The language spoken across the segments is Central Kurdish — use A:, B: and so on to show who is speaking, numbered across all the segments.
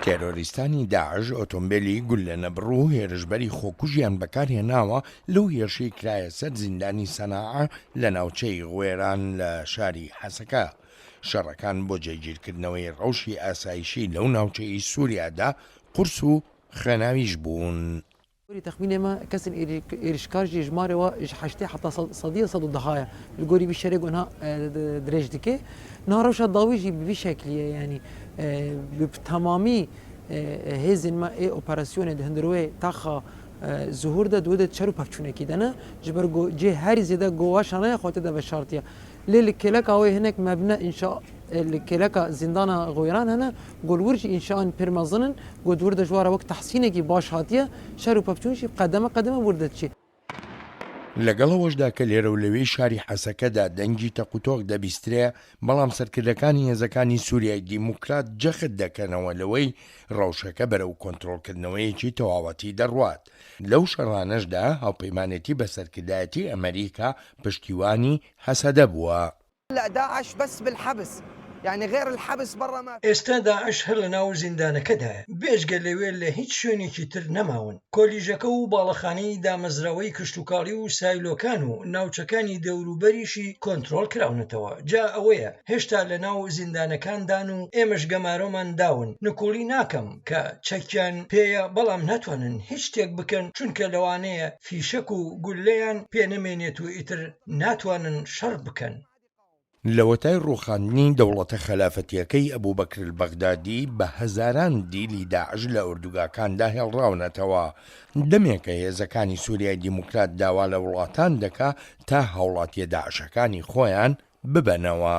A: تێرۆریستانی داعش ئۆتۆمبیلی گول لە نەبڕوو هێرشبەری خۆکوژیان بەکارهێناوە لەو هێرشەی کرایە سەر زیندانی سەناعە لە ناوچەی غوێران لە شاری حەسەکە. شەڕەکان بۆ جێگیرکردنەوەی ڕەوشی ئاسایشی لەو ناوچەی سووریادا قورس و خێناویش بوون.
B: تخمين ما كسر إيرشكار جمارة وحشتي حتى صديق صدو الضحايا الجوري بيشارك ونها درجتك نهارش الضويجي بشكل يعني بتمامي هزن ما أوبراسيون هندروي تاخا ظهور ده دوده چرو پفچونه کیدنه جبر جه هر زیاده گواش نه خاطر ده بشارتیه لیل کلک اوی هنک مبنى انشاء الكلك زندان غويران هنا قولورج انشاء برمزنن قدور ده جواره وقت تحسينه کی باش هاتيه شرو پفچونشي قدمه وردتشي
A: لەگەڵەوەشدا کە لێرە و لەوەی شاری حەسەکەدا دەنگی تەقوتۆک دەبیسترێ بەڵام سەرکردەکانی هێزەکانی سووریای دیموکرات جەخت دەکەنەوە لەوەی ڕەوشەکە بەرەو کۆنتڕۆلکردنەوەیەکی تەواوەتی دەڕوات. لەو شەڕانەشدا هاوپەیمانێتی بە سەرکردایەتی ئەمریکا پشتیوانی حەسەدە بووە.
C: لا داعش بس بالحبس يعني غير الحبس برا ما
D: ئێستا داعش هەر لە ناو زیندانەکەدایە بێژگە لەوێ لە هیچ شوێنێکی تر نەماون. کۆلیژەکە و باڵەخانەی دامەزراوەی کشتوکاڵی و سایلۆکان و ناوچەکانی دەوروبەریشی کۆنتڕۆل کراونەتەوە. جا ئەوەیە هێشتا لە ناو زیندانەکاندان و ئێمەش گەمارۆمان داون. نکۆڵی ناکەم کە چەکیان پێیە بەڵام ناتوانن هیچ شتێک بکەن چونکە لەوانەیە فیشەک و گولەیان پێنەمێنێت و ئیتر ناتوانن شەڕ بکەن.
A: لەوەتای ڕووخاندنی دەوڵەتە خەلافەتیەکەی ئەبوبەکر البەغدادی بە هەزاران دیلی داعش لە ئوردوگاکاندا هێڵراونەتەوە. دەمێکە هێزەکانی سووریای دیموکرات داوا لە وڵاتان دەکا تا هاوڵاتیە داعشەکانی خۆیان ببەنەوە.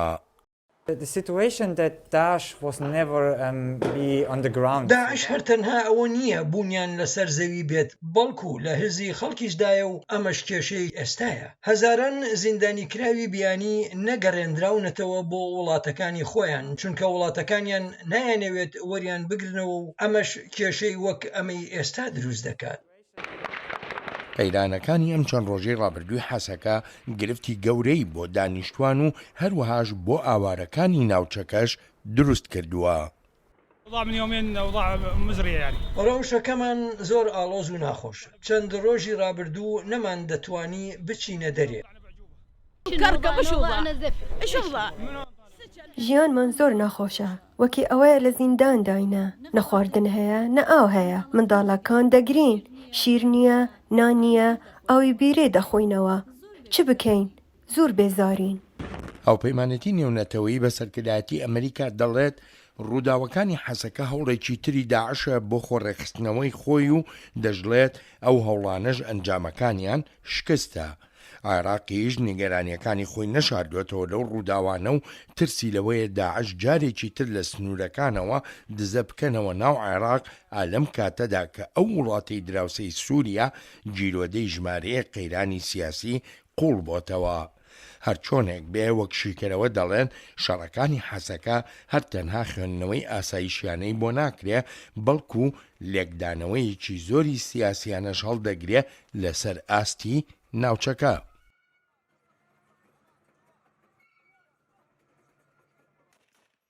E: The situation that Daesh was never be on the ground.
D: داعش هەر تەنها ئەوە نییە بوونیان لەسەر زەوی بێت بەڵکو لە هزی خەڵکیشدایە و ئەمەش کێشەی ئێستایە. هەزاران زیندانی کراوی بیانی نەگەڕێنراونەتەوە بۆ وڵاتەکانی خۆیان چونکە وڵاتەکانیان نایانەوێت وەریان بگرنەوە و ئەمەش کێشەی وەک ئەمەی ئێستا دروست دەکات.
A: قەیرانەکانی ئەم چەند ڕۆژەی ڕابردووی حەسەکە گرفتی گەورەی بۆ دانیشتوان و هەروەهاش بۆ ئاوارەکانی ناوچەکەش دروست کردووە.
D: ڕەوشەکەمان زۆر ئاڵۆز و ناخۆشە. چەند ڕۆژی ڕابردوو نەمان دەتوانی بچینە دەرێ.
F: ژیانمان زۆر ناخۆشە وەکی ئەوەیە لە زیندان داینە نەخواردن هەیە نە ئاو هەیە منداڵەکان دەگرین شیر نییە نان نییە ئەوی بیرێ دەخۆینەوە چ بکەین زۆر بێزارین.
A: هاوپەیمانەتی نێونەتەوەیی بە سەرکردایەتی ئەمریکا دەڵێت ڕووداوەکانی حەسەکە هەوڵێکی تری داعشە بۆ خۆڕێخستنەوەی خۆی و دەژڵێت ئەو هەوڵانەش ئەنجامەکانیان شکستە. عێراقیش نیگەرانیەکانی خۆی نەشاردوێتەوە لەو ڕووداوانە و ترسی لەوەیە داعش جارێکی تر لە سنوورەکانەوە دزە بکەنەوە ناو عێراق ئالەم کاتەدا کە ئەو وڵاتی دراوسەی سووریا جیرۆدەی ژمارەیە قەیرانی سیاسی قوڵ بۆتەوە. هەر چۆنێک بێ وەک شیکەرەوە دەڵێن شەڕەکانی حەسەکە هەر تەنها خوێندنەوەی ئاسایشیانەی بۆ ناکرێ بەڵکو لێکدانەوەیەکی زۆری سیاسیانەش هەڵدەگرێ لەسەر ئاستی ناوچەکە.